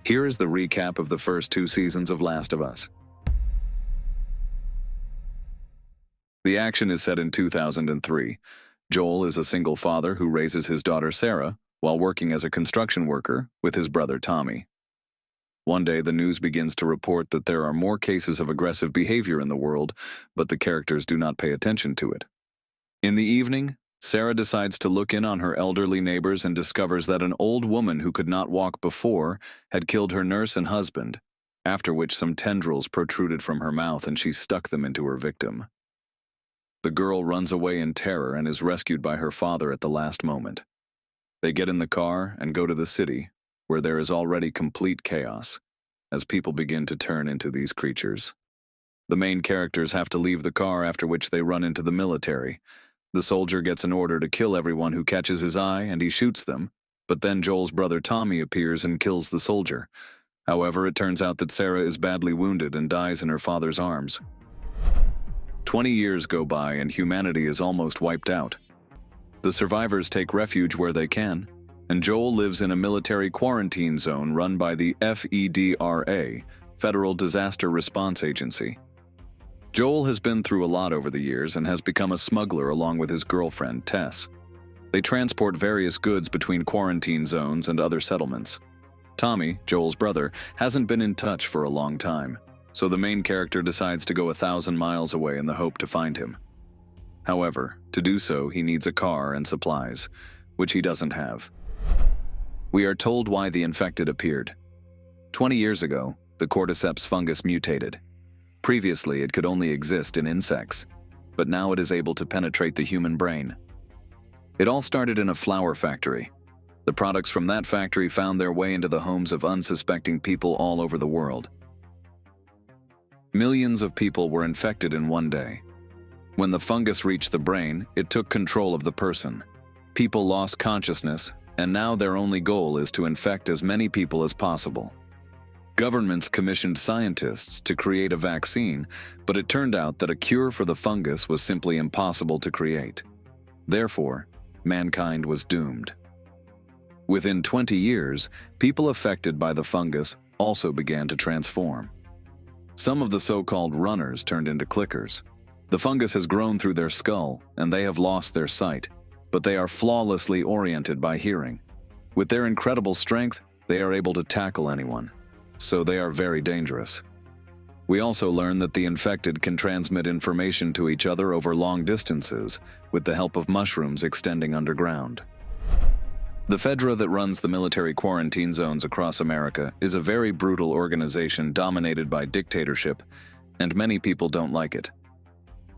Here is the recap of the first 2 seasons of Last of Us. The action is set in 2003. Joel is a single father who raises his daughter Sarah while working as a construction worker with his brother Tommy. One day, the news begins to report that there are more cases of aggressive behavior in the world, but the characters do not pay attention to it. In the evening, Sarah decides to look in on her elderly neighbors and discovers that an old woman who could not walk before had killed her nurse and husband, after which some tendrils protruded from her mouth and she stuck them into her victim. The girl runs away in terror and is rescued by her father at the last moment. They get in the car and go to the city, where there is already complete chaos, as people begin to turn into these creatures. The main characters have to leave the car, after which they run into the military. The soldier gets an order to kill everyone who catches his eye, and he shoots them, but then Joel's brother Tommy appears and kills the soldier. However, it turns out that Sarah is badly wounded and dies in her father's arms. 20 years go by and humanity is almost wiped out. The survivors take refuge where they can, and Joel lives in a military quarantine zone run by the FEDRA, Federal Disaster Response Agency. Joel has been through a lot over the years and has become a smuggler along with his girlfriend, Tess. They transport various goods between quarantine zones and other settlements. Tommy, Joel's brother, hasn't been in touch for a long time, so the main character decides to go 1,000 miles away in the hope to find him. However, to do so, he needs a car and supplies, which he doesn't have. We are told why the infected appeared. 20 years ago, the cordyceps fungus mutated. Previously, it could only exist in insects, but now it is able to penetrate the human brain. It all started in a flower factory. The products from that factory found their way into the homes of unsuspecting people all over the world. Millions of people were infected in one day. When the fungus reached the brain, it took control of the person. People lost consciousness, and now their only goal is to infect as many people as possible. Governments commissioned scientists to create a vaccine, but it turned out that a cure for the fungus was simply impossible to create. Therefore, mankind was doomed. Within 20 years, people affected by the fungus also began to transform. Some of the so-called runners turned into clickers. The fungus has grown through their skull, and they have lost their sight, but they are flawlessly oriented by hearing. With their incredible strength, they are able to tackle anyone, so they are very dangerous. We also learn that the infected can transmit information to each other over long distances with the help of mushrooms extending underground. The Fedra that runs the military quarantine zones across America is a very brutal organization dominated by dictatorship, and many people don't like it.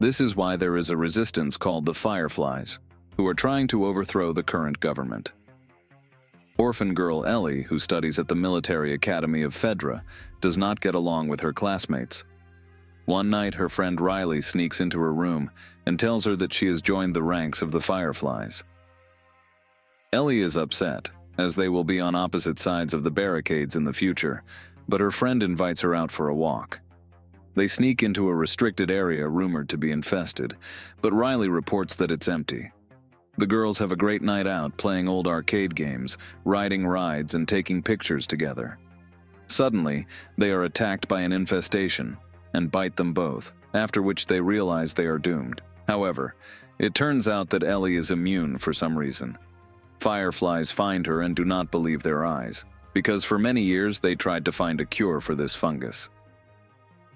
This is why there is a resistance called the Fireflies, who are trying to overthrow the current government. Orphan girl Ellie, who studies at the military academy of Fedra, does not get along with her classmates. One night, her friend Riley sneaks into her room and tells her that she has joined the ranks of the Fireflies. Ellie is upset, as they will be on opposite sides of the barricades in the future, but her friend invites her out for a walk. They sneak into a restricted area rumored to be infested, but Riley reports that it's empty. The girls have a great night out playing old arcade games, riding rides, and taking pictures together. Suddenly, they are attacked by an infestation and bite them both, after which they realize they are doomed. However, it turns out that Ellie is immune for some reason. Fireflies find her and do not believe their eyes, because for many years they tried to find a cure for this fungus.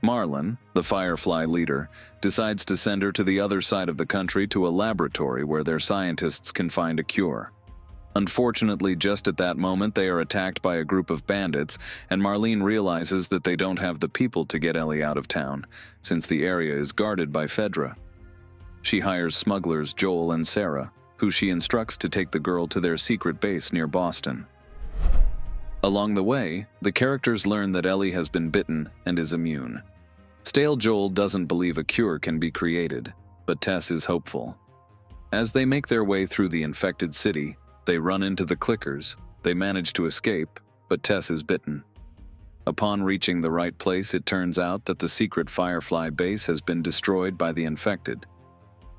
Marlon, the Firefly leader, decides to send her to the other side of the country to a laboratory where their scientists can find a cure. Unfortunately, just at that moment, they are attacked by a group of bandits, and Marlene realizes that they don't have the people to get Ellie out of town, since the area is guarded by Fedra. She hires smugglers Joel and Sarah, who she instructs to take the girl to their secret base near Boston. Along the way, the characters learn that Ellie has been bitten and is immune. Stale Joel doesn't believe a cure can be created, but Tess is hopeful. As they make their way through the infected city, they run into the clickers. They manage to escape, but Tess is bitten. Upon reaching the right place, it turns out that the secret Firefly base has been destroyed by the infected.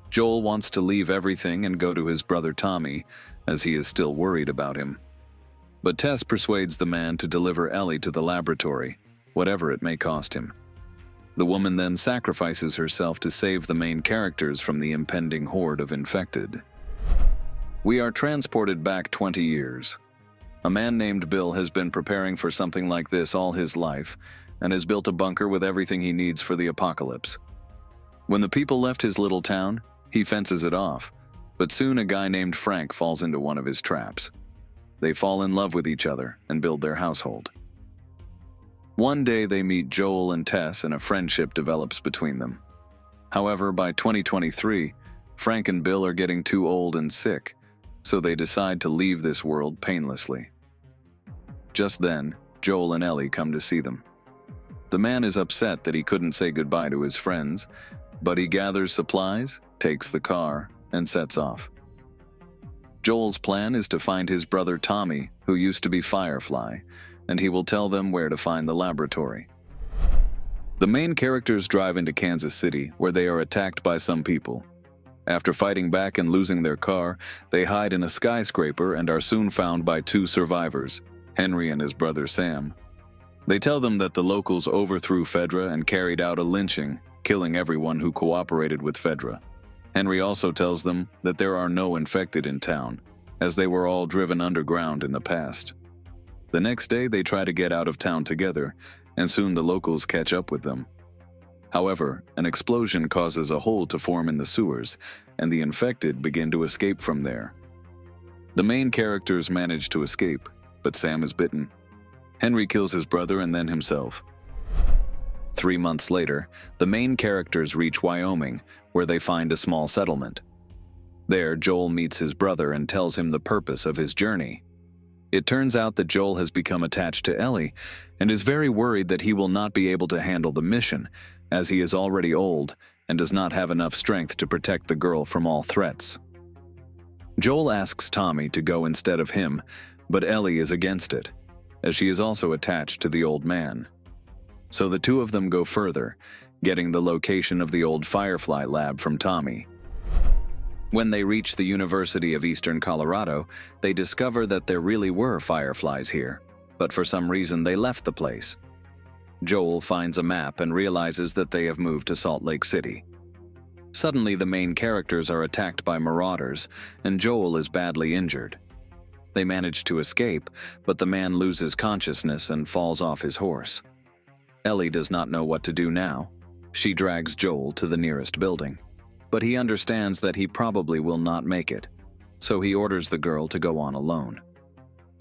Joel wants to leave everything and go to his brother Tommy, as he is still worried about him. But Tess persuades the man to deliver Ellie to the laboratory, whatever it may cost him. The woman then sacrifices herself to save the main characters from the impending horde of infected. We are transported back 20 years. A man named Bill has been preparing for something like this all his life and has built a bunker with everything he needs for the apocalypse. When the people left his little town, he fences it off, but soon a guy named Frank falls into one of his traps. They fall in love with each other and build their household. One day they meet Joel and Tess and a friendship develops between them. However, by 2023, Frank and Bill are getting too old and sick, so they decide to leave this world painlessly. Just then, Joel and Ellie come to see them. The man is upset that he couldn't say goodbye to his friends, but he gathers supplies, takes the car, and sets off. Joel's plan is to find his brother Tommy, who used to be Firefly, and he will tell them where to find the laboratory. The main characters drive into Kansas City, where they are attacked by some people. After fighting back and losing their car, they hide in a skyscraper and are soon found by two survivors, Henry and his brother Sam. They tell them that the locals overthrew Fedra and carried out a lynching, killing everyone who cooperated with Fedra. Henry also tells them that there are no infected in town, as they were all driven underground in the past. The next day they try to get out of town together, and soon the locals catch up with them. However, an explosion causes a hole to form in the sewers, and the infected begin to escape from there. The main characters manage to escape, but Sam is bitten. Henry kills his brother and then himself. 3 months later, the main characters reach Wyoming, where they find a small settlement. There, Joel meets his brother and tells him the purpose of his journey. It turns out that Joel has become attached to Ellie and is very worried that he will not be able to handle the mission, as he is already old and does not have enough strength to protect the girl from all threats. Joel asks Tommy to go instead of him, but Ellie is against it, as she is also attached to the old man. So the two of them go further, getting the location of the old Firefly lab from Tommy. When they reach the University of Eastern Colorado, they discover that there really were fireflies here, but for some reason they left the place. Joel finds a map and realizes that they have moved to Salt Lake City. Suddenly, the main characters are attacked by marauders, and Joel is badly injured. They manage to escape, but the man loses consciousness and falls off his horse. Ellie does not know what to do now. She drags Joel to the nearest building, but he understands that he probably will not make it, so he orders the girl to go on alone.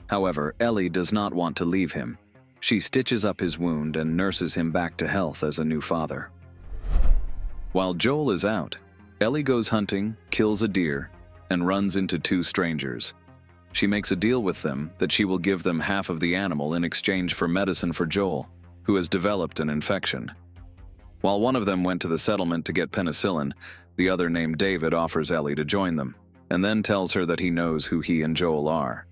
However, Ellie does not want to leave him. She stitches up his wound and nurses him back to health as a new father. While Joel is out, Ellie goes hunting, kills a deer, and runs into two strangers. She makes a deal with them that she will give them half of the animal in exchange for medicine for Joel, who has developed an infection. While one of them went to the settlement to get penicillin, the other named David offers Ellie to join them, and then tells her that he knows who he and Joel are.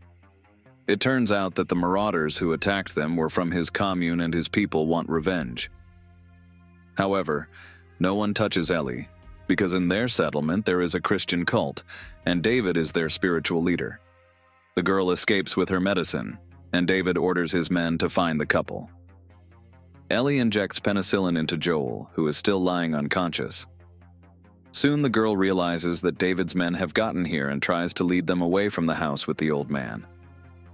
It turns out that the marauders who attacked them were from his commune and his people want revenge. However, no one touches Ellie, because in their settlement there is a Christian cult, and David is their spiritual leader. The girl escapes with her medicine, and David orders his men to find the couple. Ellie injects penicillin into Joel, who is still lying unconscious. Soon the girl realizes that David's men have gotten here and tries to lead them away from the house with the old man.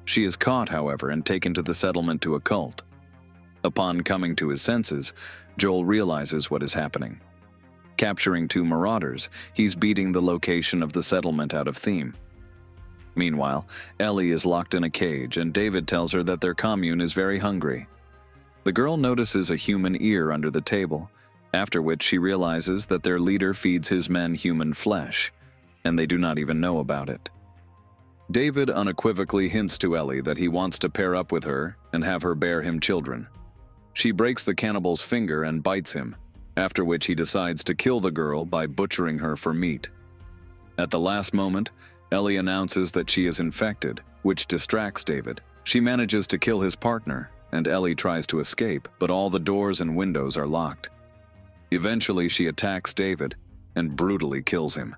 She is caught, however, and taken to the settlement to a cult. Upon coming to his senses, Joel realizes what is happening. Capturing two marauders, he's beating the location of the settlement out of theme. Meanwhile, Ellie is locked in a cage, and David tells her that their commune is very hungry. The girl notices a human ear under the table, after which she realizes that their leader feeds his men human flesh, and they do not even know about it. David unequivocally hints to Ellie that he wants to pair up with her and have her bear him children. She breaks the cannibal's finger and bites him, after which he decides to kill the girl by butchering her for meat. At the last moment, Ellie announces that she is infected, which distracts David. She manages to kill his partner, and Ellie tries to escape, but all the doors and windows are locked. Eventually, she attacks David and brutally kills him.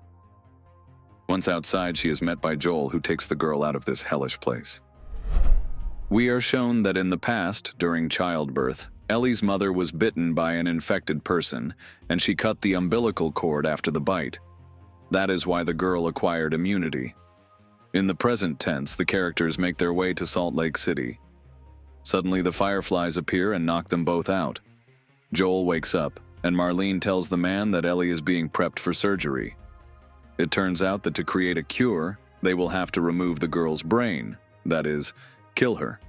Once outside, she is met by Joel, who takes the girl out of this hellish place. We are shown that in the past, during childbirth, Ellie's mother was bitten by an infected person, and she cut the umbilical cord after the bite. That is why the girl acquired immunity. In the present tense, the characters make their way to Salt Lake City. Suddenly, the fireflies appear and knock them both out. Joel wakes up, and Marlene tells the man that Ellie is being prepped for surgery. It turns out that to create a cure, they will have to remove the girl's brain, that is, kill her.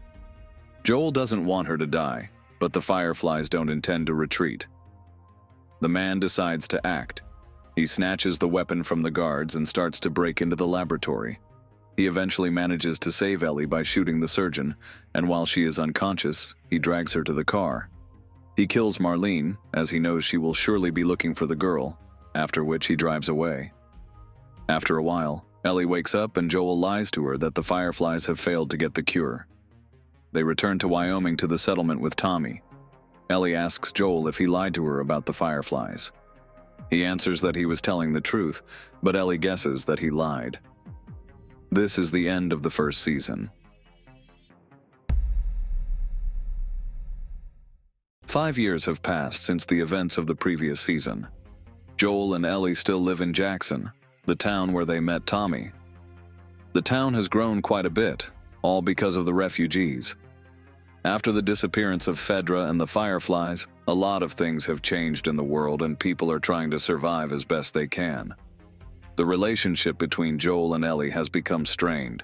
Joel doesn't want her to die, but the fireflies don't intend to retreat. The man decides to act. He snatches the weapon from the guards and starts to break into the laboratory. He eventually manages to save Ellie by shooting the surgeon, and while she is unconscious, he drags her to the car. He kills Marlene, as he knows she will surely be looking for the girl, after which he drives away. After a while, Ellie wakes up and Joel lies to her that the fireflies have failed to get the cure. They return to Wyoming to the settlement with Tommy. Ellie asks Joel if he lied to her about the fireflies. He answers that he was telling the truth, but Ellie guesses that he lied. This is the end of the first season. 5 years have passed since the events of the previous season. Joel and Ellie still live in Jackson, the town where they met Tommy. The town has grown quite a bit, all because of the refugees. After the disappearance of Fedra and the Fireflies, a lot of things have changed in the world and people are trying to survive as best they can. The relationship between Joel and Ellie has become strained,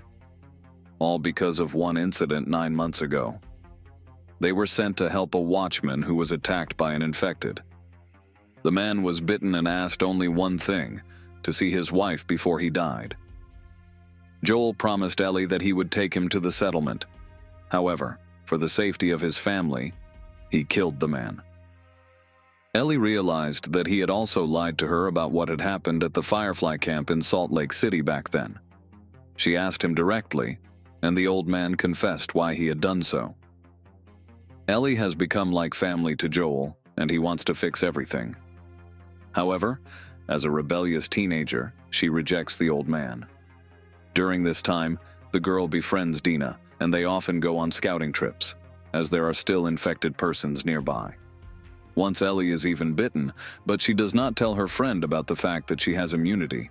all because of one incident 9 months ago. They were sent to help a watchman who was attacked by an infected. The man was bitten and asked only one thing: to see his wife before he died. Joel promised Ellie that he would take him to the settlement. However, for the safety of his family, he killed the man. Ellie realized that he had also lied to her about what had happened at the Firefly camp in Salt Lake City back then. She asked him directly, and the old man confessed why he had done so. Ellie has become like family to Joel, and he wants to fix everything. However, as a rebellious teenager, she rejects the old man. During this time, the girl befriends Dina, and they often go on scouting trips, as there are still infected persons nearby. Once Ellie is even bitten, but she does not tell her friend about the fact that she has immunity.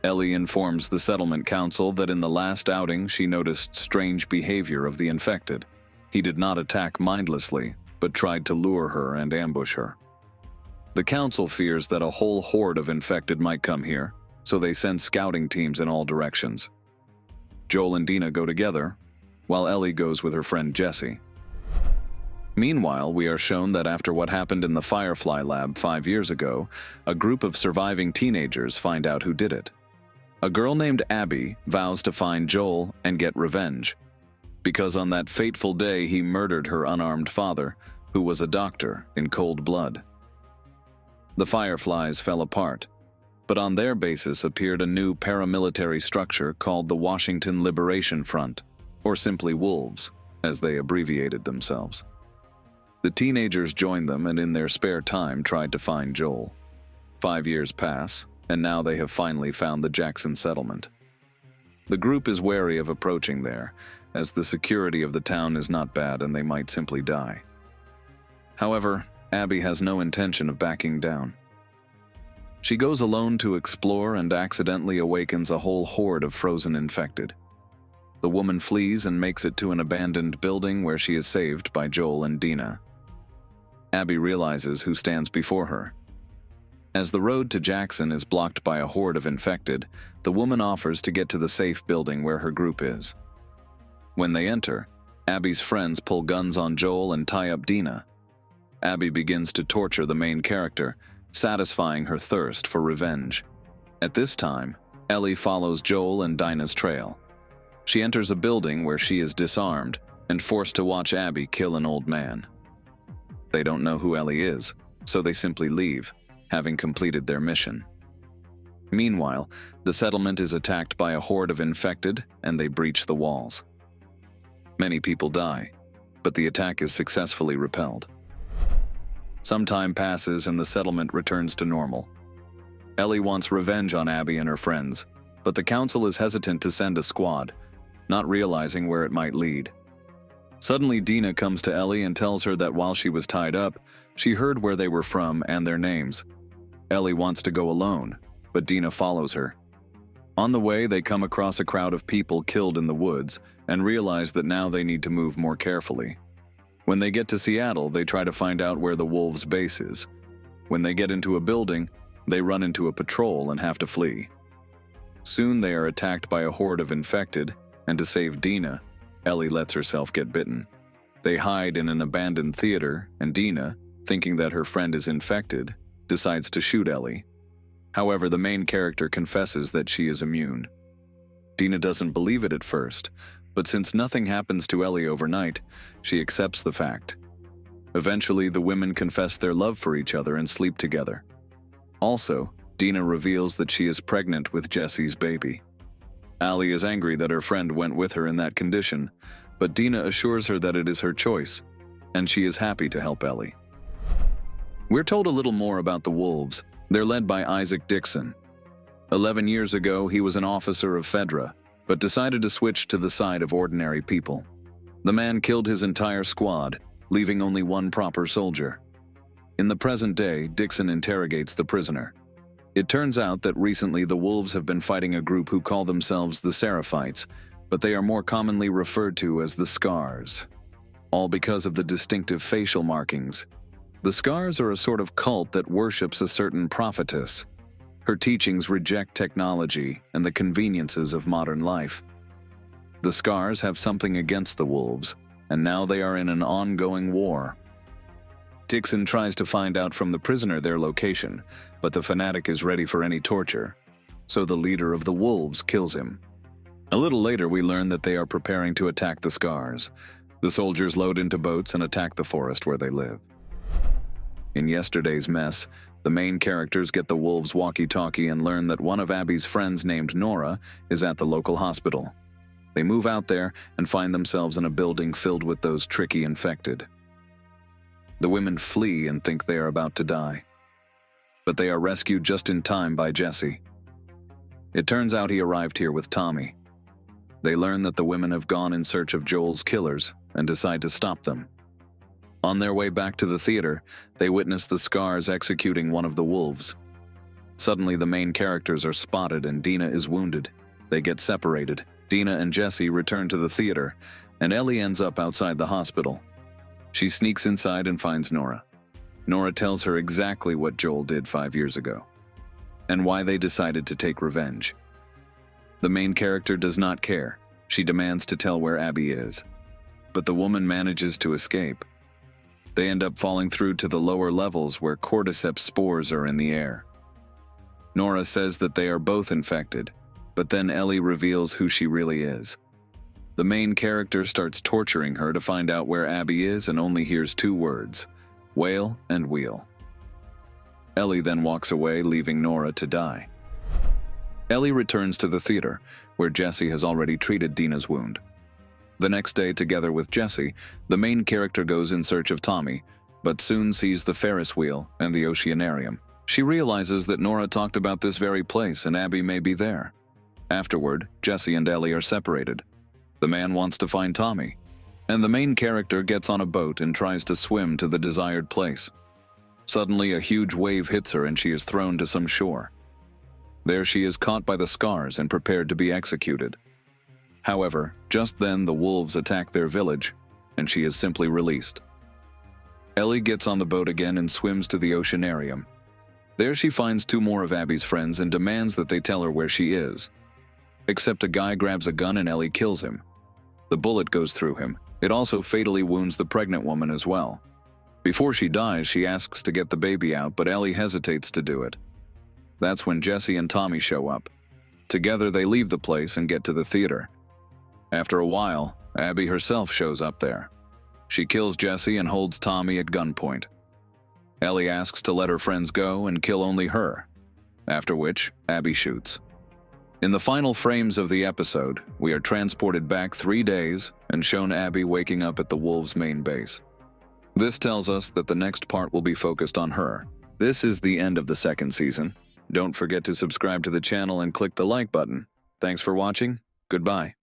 Ellie informs the settlement council that in the last outing she noticed strange behavior of the infected. He did not attack mindlessly, but tried to lure her and ambush her. The council fears that a whole horde of infected might come here, so they send scouting teams in all directions. Joel and Dina go together, while Ellie goes with her friend Jessie. Meanwhile, we are shown that after what happened in the Firefly lab 5 years ago, a group of surviving teenagers find out who did it. A girl named Abby vows to find Joel and get revenge, because on that fateful day he murdered her unarmed father, who was a doctor, in cold blood. The Fireflies fell apart, but on their basis appeared a new paramilitary structure called the Washington Liberation Front, or simply Wolves, as they abbreviated themselves. The teenagers joined them and in their spare time tried to find Joel. 5 years pass, and now they have finally found the Jackson settlement. The group is wary of approaching there, as the security of the town is not bad and they might simply die. However, Abby has no intention of backing down. She goes alone to explore and accidentally awakens a whole horde of frozen infected. The woman flees and makes it to an abandoned building where she is saved by Joel and Dina. Abby realizes who stands before her. As the road to Jackson is blocked by a horde of infected, the woman offers to get to the safe building where her group is. When they enter, Abby's friends pull guns on Joel and tie up Dina. Abby begins to torture the main character, satisfying her thirst for revenge. At this time, Ellie follows Joel and Dina's trail. She enters a building where she is disarmed and forced to watch Abby kill an old man. They don't know who Ellie is, so they simply leave, having completed their mission. Meanwhile, the settlement is attacked by a horde of infected, and they breach the walls. Many people die, but the attack is successfully repelled. Some time passes and the settlement returns to normal. Ellie wants revenge on Abby and her friends, but the council is hesitant to send a squad, not realizing where it might lead. Suddenly, Dina comes to Ellie and tells her that while she was tied up, she heard where they were from and their names. Ellie wants to go alone, but Dina follows her. On the way, they come across a crowd of people killed in the woods and realize that now they need to move more carefully. When they get to Seattle, they try to find out where the wolves' base is. When they get into a building, they run into a patrol and have to flee. Soon they are attacked by a horde of infected, and to save Dina, Ellie lets herself get bitten. They hide in an abandoned theater, and Dina, thinking that her friend is infected, decides to shoot Ellie. However, the main character confesses that she is immune. Dina doesn't believe it at first, but since nothing happens to Ellie overnight, she accepts the fact. Eventually, the women confess their love for each other and sleep together. Also, Dina reveals that she is pregnant with Jesse's baby. Ellie is angry that her friend went with her in that condition, but Dina assures her that it is her choice, and she is happy to help Ellie. We're told a little more about the wolves. They're led by Isaac Dixon. 11 years ago, he was an officer of Fedra, but decided to switch to the side of ordinary people. The man killed his entire squad, leaving only one proper soldier. In the present day, Dixon interrogates the prisoner. It turns out that recently the wolves have been fighting a group who call themselves the Seraphites, but they are more commonly referred to as the Scars. All because of the distinctive facial markings. The Scars are a sort of cult that worships a certain prophetess. Her teachings reject technology and the conveniences of modern life. The Scars have something against the wolves, and now they are in an ongoing war. Dixon tries to find out from the prisoner their location, but the fanatic is ready for any torture, so the leader of the wolves kills him. A little later, we learn that they are preparing to attack the Scars. The soldiers load into boats and attack the forest where they live. In yesterday's mess, the main characters get the wolves' walkie-talkie and learn that one of Abby's friends named Nora is at the local hospital. They move out there and find themselves in a building filled with those tricky infected. The women flee and think they are about to die. But they are rescued just in time by Jesse. It turns out he arrived here with Tommy. They learn that the women have gone in search of Joel's killers and decide to stop them. On their way back to the theater, they witness the Scars executing one of the wolves. Suddenly, the main characters are spotted and Dina is wounded. They get separated. Dina and Jesse return to the theater, and Ellie ends up outside the hospital. She sneaks inside and finds Nora. Nora tells her exactly what Joel did 5 years ago, and why they decided to take revenge. The main character does not care. She demands to tell where Abby is. But the woman manages to escape. They end up falling through to the lower levels where cordyceps spores are in the air. Nora says that they are both infected, but then Ellie reveals who she really is. The main character starts torturing her to find out where Abby is and only hears 2 words: whale and wheel. Ellie then walks away, leaving Nora to die. Ellie returns to the theater, where Jesse has already treated Dina's wound. The next day, together with Jesse, the main character goes in search of Tommy, but soon sees the Ferris wheel and the oceanarium. She realizes that Nora talked about this very place and Abby may be there. Afterward, Jesse and Ellie are separated. The man wants to find Tommy, and the main character gets on a boat and tries to swim to the desired place. Suddenly, a huge wave hits her and she is thrown to some shore. There she is caught by the Scars and prepared to be executed. However, just then the wolves attack their village, and she is simply released. Ellie gets on the boat again and swims to the oceanarium. There she finds 2 more of Abby's friends and demands that they tell her where she is. Except a guy grabs a gun and Ellie kills him. The bullet goes through him. It also fatally wounds the pregnant woman as well. Before she dies, she asks to get the baby out, but Ellie hesitates to do it. That's when Jesse and Tommy show up. Together they leave the place and get to the theater. After a while, Abby herself shows up there. She kills Jesse and holds Tommy at gunpoint. Ellie asks to let her friends go and kill only her, after which Abby shoots. In the final frames of the episode, we are transported back 3 days and shown Abby waking up at the wolves' main base. This tells us that the next part will be focused on her. This is the end of the 2nd season. Don't forget to subscribe to the channel and click the like button. Thanks for watching. Goodbye.